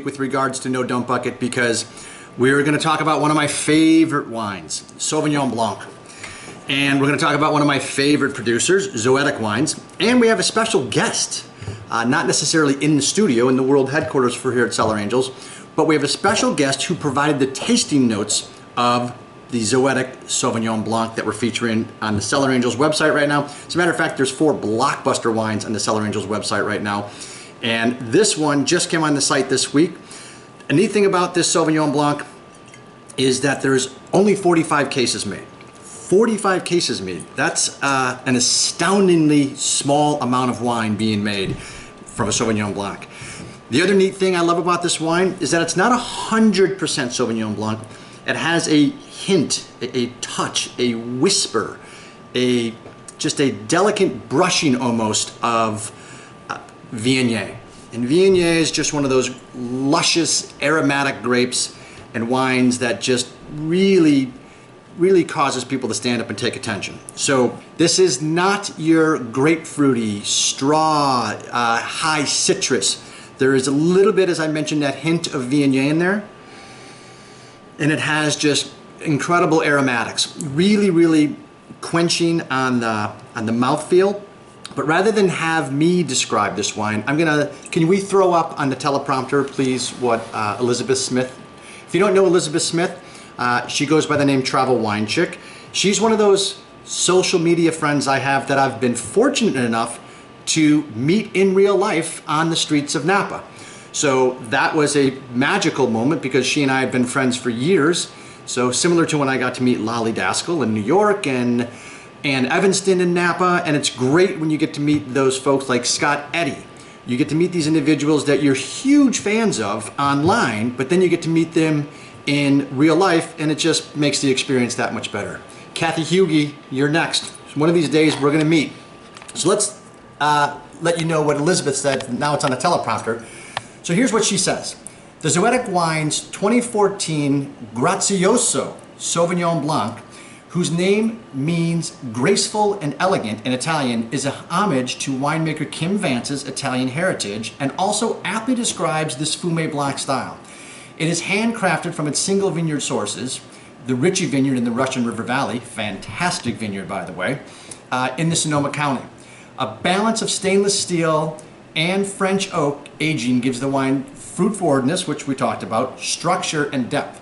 with regards to No Dump Bucket because we're going to talk about one of my favorite wines, Sauvignon Blanc. And we're going to talk about one of my favorite producers, Zoetic Wines. And we have a special guest, not necessarily in the studio, in the world headquarters for here at Cellar Angels, but we have a special guest who provided the tasting notes of the Zoetic Sauvignon Blanc that we're featuring on the Cellar Angels website right now. As a matter of fact, there's 4 blockbuster wines on the Cellar Angels website right now. And this one just came on the site this week. A neat thing about this Sauvignon Blanc is that there's only 45 cases made. 45 cases made. That's an astoundingly small amount of wine being made from a Sauvignon Blanc. The other neat thing I love about this wine is that it's not 100% Sauvignon Blanc. It has a hint, a touch, a whisper, just a delicate brushing almost of Viognier. And Viognier is just one of those luscious aromatic grapes and wines that just really causes people to stand up and take attention. So this is not your grapefruity, straw, high citrus. There is a little bit, as I mentioned, that hint of Viognier in there. And it has just incredible aromatics, really quenching on the mouthfeel. But rather than have me describe this wine, can we throw up on the teleprompter, please, what Elizabeth Smith? If you don't know Elizabeth Smith, she goes by the name Travel Wine Chick. She's one of those social media friends I have that I've been fortunate enough to meet in real life on the streets of Napa. So that was a magical moment because she and I had been friends for years. So similar to when I got to meet Lolly Daskell in New York and Evanston in Napa. And it's great when you get to meet those folks like Scott Eddy. You get to meet these individuals that you're huge fans of online, but then you get to meet them in real life and it just makes the experience that much better. Kathy Hughey, you're next. One of these days we're gonna meet. So let's let you know what Elizabeth said. Now it's on a teleprompter. So here's what she says. The Zoetic Wines 2014 Grazioso Sauvignon Blanc, whose name means graceful and elegant in Italian, is a homage to winemaker Kim Vance's Italian heritage and also aptly describes this Fumé Blanc style. It is handcrafted from its single vineyard sources, the Ritchie Vineyard in the Russian River Valley, fantastic vineyard by the way, in the Sonoma County. A balance of stainless steel and French oak aging gives the wine fruit forwardness, which we talked about, structure and depth.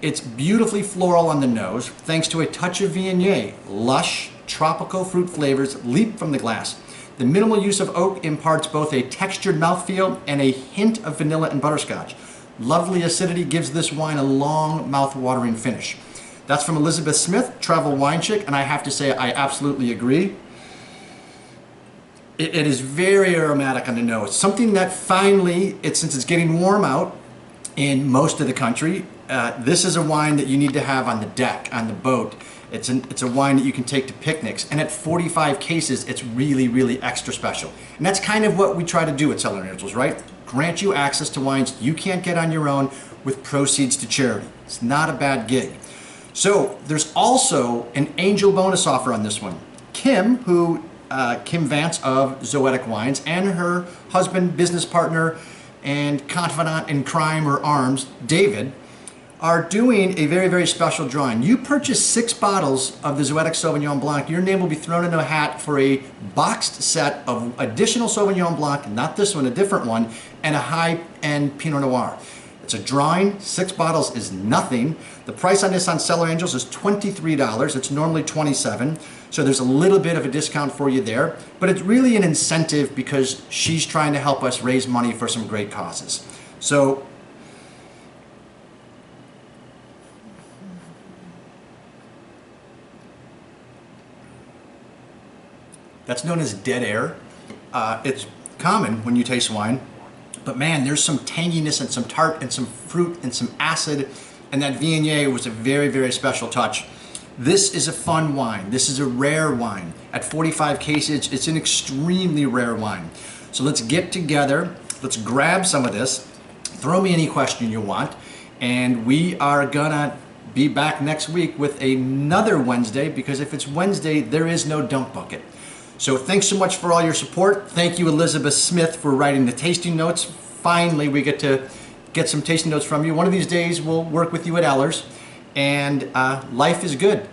It's beautifully floral on the nose, thanks to a touch of Viognier. Lush, tropical fruit flavors leap from the glass. The minimal use of oak imparts both a textured mouthfeel and a hint of vanilla and butterscotch. Lovely acidity gives this wine a long, mouth-watering finish. That's from Elizabeth Smith, Travel Wine Chick, and I have to say I absolutely agree. It is very aromatic on the nose. Something that finally, since it's getting warm out in most of the country, this is a wine that you need to have on the deck, on the boat. It's a wine that you can take to picnics. And at 45 cases, it's really extra special. And that's kind of what we try to do at Cellar Angels, right? Grant you access to wines you can't get on your own with proceeds to charity. It's not a bad gig. So there's also an angel bonus offer on this one. Kim Vance of Zoetic Wines and her husband, business partner, and confidant in crime or arms, David, are doing a very special drawing. You purchase 6 bottles of the Zoetic Sauvignon Blanc, your name will be thrown in a hat for a boxed set of additional Sauvignon Blanc, not this one, a different one, and a high-end Pinot Noir. It's a drawing, 6 bottles is nothing. The price on this on Cellar Angels is $23. It's normally $27. So there's a little bit of a discount for you there, but it's really an incentive because she's trying to help us raise money for some great causes. So that's known as dead air. It's common when you taste wine, but man, there's some tanginess and some tart and some fruit and some acid, and that Viognier was a very special touch. This is a fun wine. This is a rare wine. At 45 cases, it's an extremely rare wine. So let's get together, let's grab some of this, throw me any question you want, and we are gonna be back next week with another Wednesday, because if it's Wednesday, there is no dump bucket. So thanks so much for all your support. Thank you, Elizabeth Smith, for writing the tasting notes. Finally, we get to get some tasting notes from you. One of these days we'll work with you at Eller's, and life is good.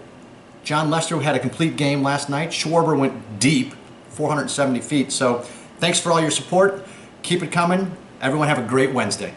John Lester had a complete game last night. Schwarber went deep, 470 feet. So thanks for all your support. Keep it coming. Everyone have a great Wednesday.